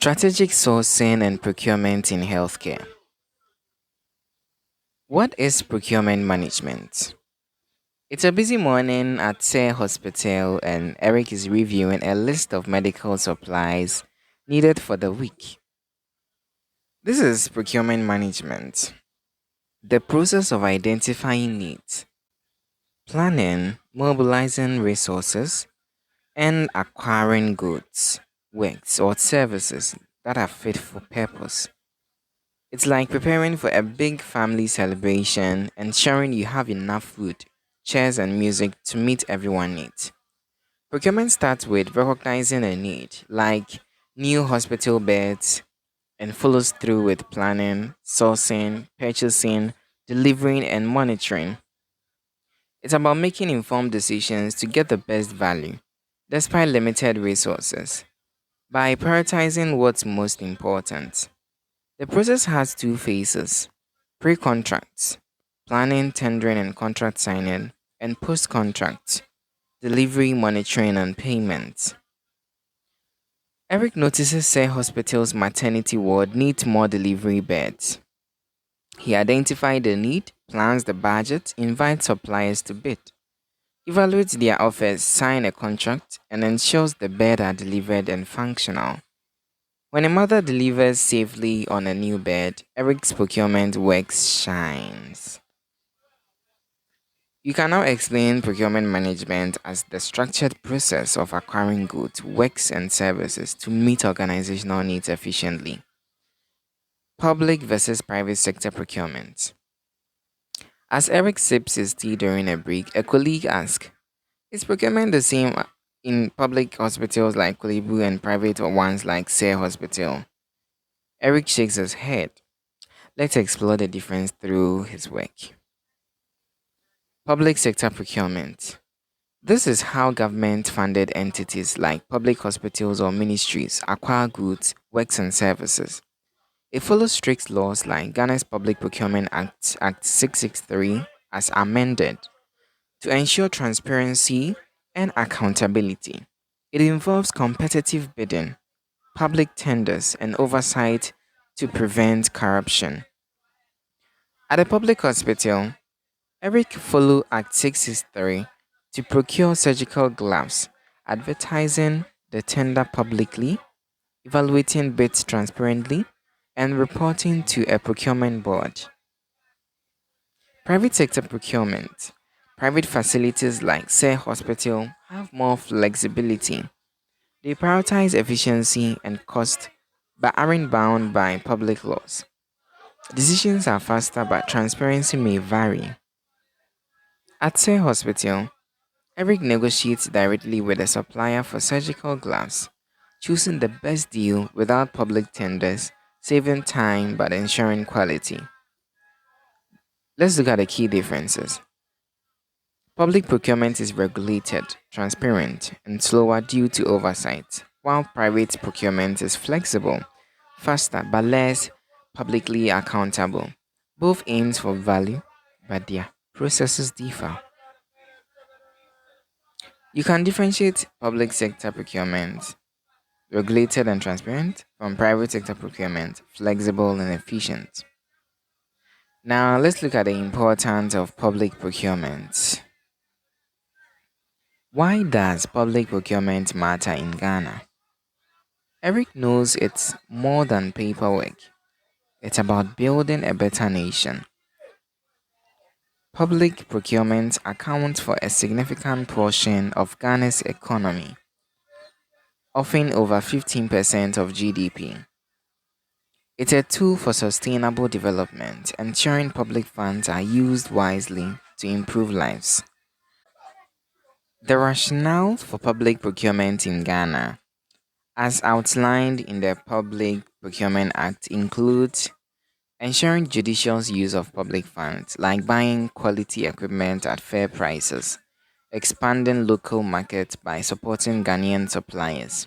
Strategic sourcing and procurement in healthcare. What is procurement management? It's a busy morning at Say Hospital, and Eric is reviewing a list of medical supplies needed for the week. This is procurement management, the process of identifying needs, planning, mobilizing resources, and acquiring goods, works, or services that are fit for purpose. It's like preparing for a big family celebration, ensuring you have enough food, chairs, and music to meet everyone's needs. Procurement starts with recognizing a need, like new hospital beds, and follows through with planning, sourcing, purchasing, delivering, and monitoring. It's about making informed decisions to get the best value, despite limited resources, by prioritizing what's most important. The process has two phases: pre contracts, planning, tendering, and contract signing, and post contract, delivery, monitoring, and payment. Eric notices Say Hospital's maternity ward needs more delivery beds. He identifies the need, plans the budget, invites suppliers to bid, evaluates their offers, signs a contract, and ensures the beds are delivered and functional. When a mother delivers safely on a new bed, Eric's procurement work shines. You can now explain procurement management as the structured process of acquiring goods, works, and services to meet organizational needs efficiently. Public versus private sector procurement. As Eric sips his tea during a break, a colleague asks, is procurement the same in public hospitals like Kulibu and private ones like Say Hospital? Eric shakes his head. Let's explore the difference through his work. Public sector procurement. This is how government funded entities like public hospitals or ministries acquire goods, works, and services. It follows strict laws like Ghana's Public Procurement Act, Act 663, as amended, to ensure transparency and accountability. It involves competitive bidding, public tenders, and oversight to prevent corruption. At a public hospital, Eric followed Act 663 to procure surgical gloves, advertising the tender publicly, evaluating bids transparently, and reporting to a procurement board. Private sector procurement. Private facilities like Say Hospital have more flexibility. They prioritize efficiency and cost but aren't bound by public laws. Decisions are faster but transparency may vary. At Say Hospital, Eric negotiates directly with the supplier for surgical gloves, choosing the best deal without public tenders, saving time but ensuring quality. Let's look at the key differences. Public procurement is regulated, transparent, and slower due to oversight, while private procurement is flexible, faster, but less publicly accountable. Both aims for value, but their processes differ. You can differentiate public sector procurement, regulated and transparent, from private sector procurement, flexible and efficient. Now, let's look at the importance of public procurement. Why does public procurement matter in Ghana? Eric knows it's more than paperwork. It's about building a better nation. Public procurement accounts for a significant portion of Ghana's economy, often over 15% of GDP. It's a tool for sustainable development, ensuring public funds are used wisely to improve lives. The rationale for public procurement in Ghana, as outlined in the Public Procurement Act, includes ensuring judicious use of public funds, like buying quality equipment at fair prices, expanding local markets by supporting Ghanaian suppliers,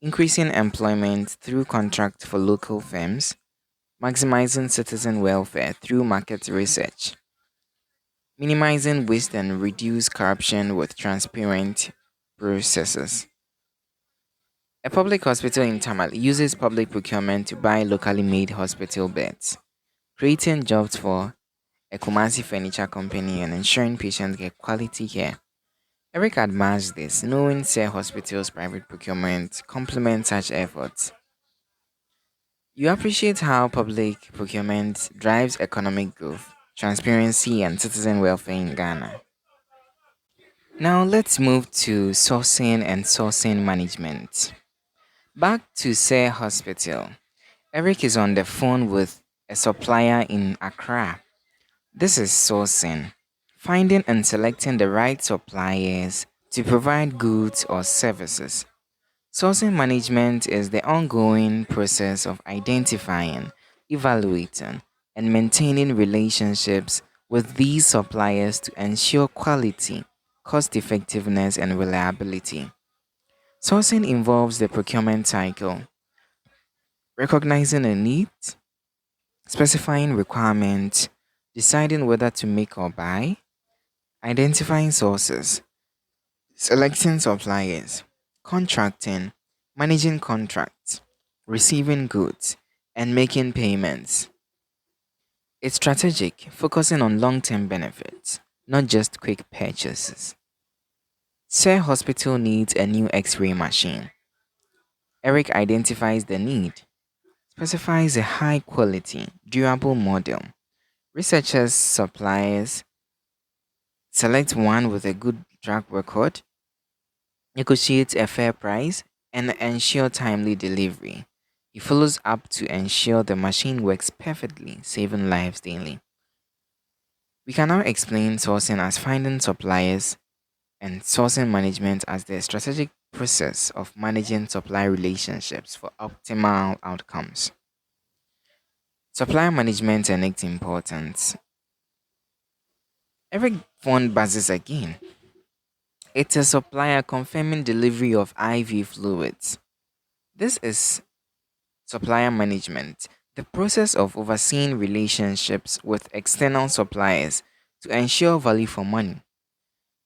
increasing employment through contracts for local firms, maximizing citizen welfare through market research, minimizing waste and reduce corruption with transparent processes. A public hospital in Tamale uses public procurement to buy locally made hospital beds, creating jobs for a Kumasi furniture company and ensuring patients get quality care. Eric admires this, knowing Say Hospital's private procurement complements such efforts. You appreciate how public procurement drives economic growth, transparency, and citizen welfare in Ghana. Now let's move to sourcing and sourcing management. Back to Say Hospital. Eric is on the phone with a supplier in Accra. This is sourcing, finding and selecting the right suppliers to provide goods or services. Sourcing management is the ongoing process of identifying, evaluating, and maintaining relationships with these suppliers to ensure quality, cost effectiveness, and reliability. Sourcing involves the procurement cycle, recognizing a need, specifying requirements, deciding whether to make or buy, identifying sources, selecting suppliers, contracting, managing contracts, receiving goods, and making payments. It's strategic, focusing on long term benefits, not just quick purchases. Say hospital needs a new x ray machine. Eric identifies the need, specifies a high quality, durable model, researches suppliers, selects one with a good track record, negotiates a fair price, and ensure timely delivery. He follows up to ensure the machine works perfectly, saving lives daily. We can now explain sourcing as finding suppliers and sourcing management as the strategic process of managing supply relationships for optimal outcomes. Supplier management and its importance. Every phone buzzes again. It's a supplier confirming delivery of IV fluids. This is supplier management, the process of overseeing relationships with external suppliers to ensure value for money.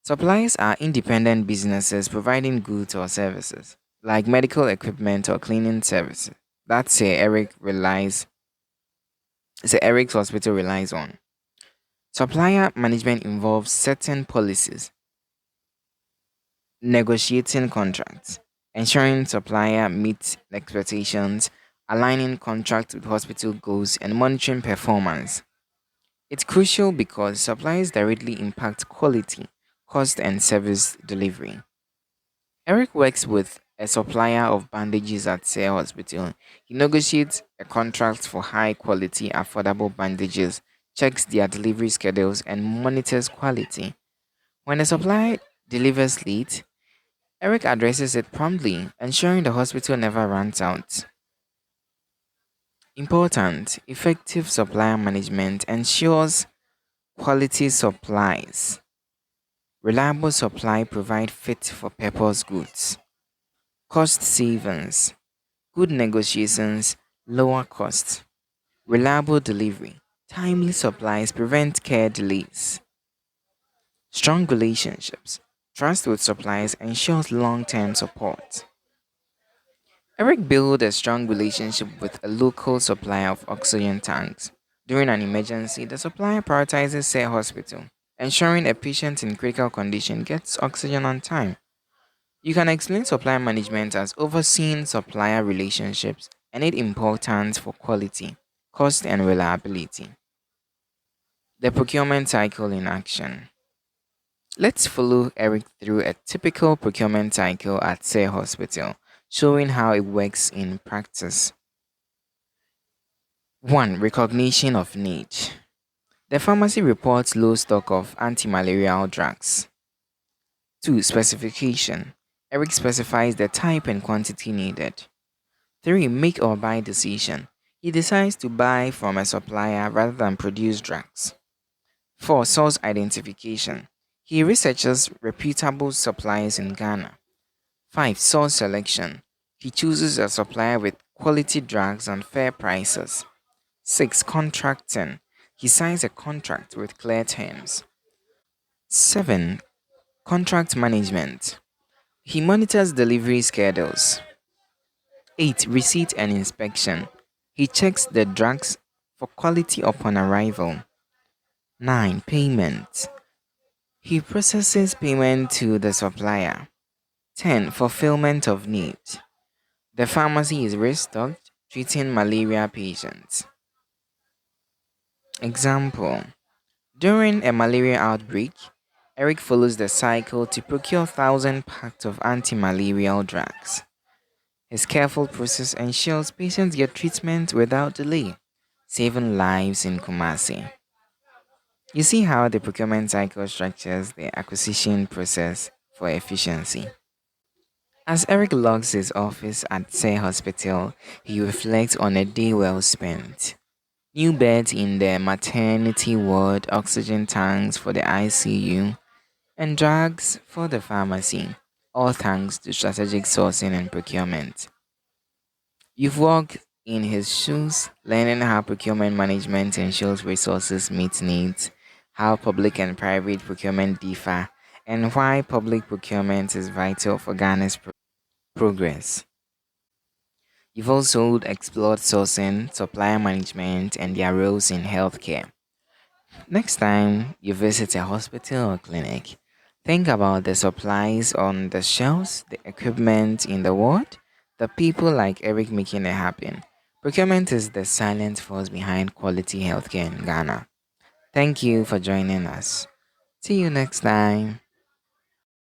Suppliers are independent businesses providing goods or services, like medical equipment or cleaning services. That's Eric's hospital relies on. Supplier management involves setting policies, negotiating contracts, ensuring supplier meets expectations, aligning contracts with hospital goals, and monitoring performance. It's crucial because suppliers directly impact quality, cost, and service delivery. Eric works with a supplier of bandages at Say Hospital. He negotiates a contract for high quality, affordable bandages, checks their delivery schedules, and monitors quality. When a supplier delivers late, Eric addresses it promptly, ensuring the hospital never runs out. Important, effective supplier management ensures quality supplies. Reliable supply provide fit for purpose goods. Cost savings, good negotiations, lower costs. Reliable delivery, timely supplies prevent care delays. Strong relationships, trust with suppliers ensures long-term support. Eric built a strong relationship with a local supplier of oxygen tanks. During an emergency, the supplier prioritizes their hospital, ensuring a patient in critical condition gets oxygen on time. You can explain supply management as overseeing supplier relationships and its importance for quality, cost, and reliability. The procurement cycle in action. Let's follow Eric through a typical procurement cycle at Say Hospital, showing how it works in practice. 1. Recognition of need. The pharmacy reports low stock of anti-malarial drugs. 2. Specification. Eric specifies the type and quantity needed. 3. Make or buy decision. He decides to buy from a supplier rather than produce drugs. 4. Source identification. He researches reputable suppliers in Ghana. 5. Source selection. He chooses a supplier with quality drugs and fair prices. 6. Contracting. He signs a contract with clear terms. 7. Contract management. He monitors delivery schedules. 8. Receipt and inspection. He checks the drugs for quality upon arrival. 9. Payment. He processes payment to the supplier. 10. Fulfillment of need. The pharmacy is restocked, treating malaria patients. Example: during a malaria outbreak, Eric follows the cycle to procure 1,000 packs of anti-malarial drugs. His careful process ensures patients get treatment without delay, saving lives in Kumasi. You see how the procurement cycle structures the acquisition process for efficiency. As Eric logs his office at Say Hospital, he reflects on a day well spent. New beds in the maternity ward, oxygen tanks for the ICU, and drugs for the pharmacy, all thanks to strategic sourcing and procurement. You've walked in his shoes, learning how procurement management ensures resources meet needs, how public and private procurement differ, and why public procurement is vital for Ghana's progress. You've also explored sourcing, supplier management, and their roles in healthcare. Next time you visit a hospital or clinic, think about the supplies on the shelves, the equipment in the ward, the people like Eric making it happen. Procurement is the silent force behind quality healthcare in Ghana. Thank you for joining us. See you next time.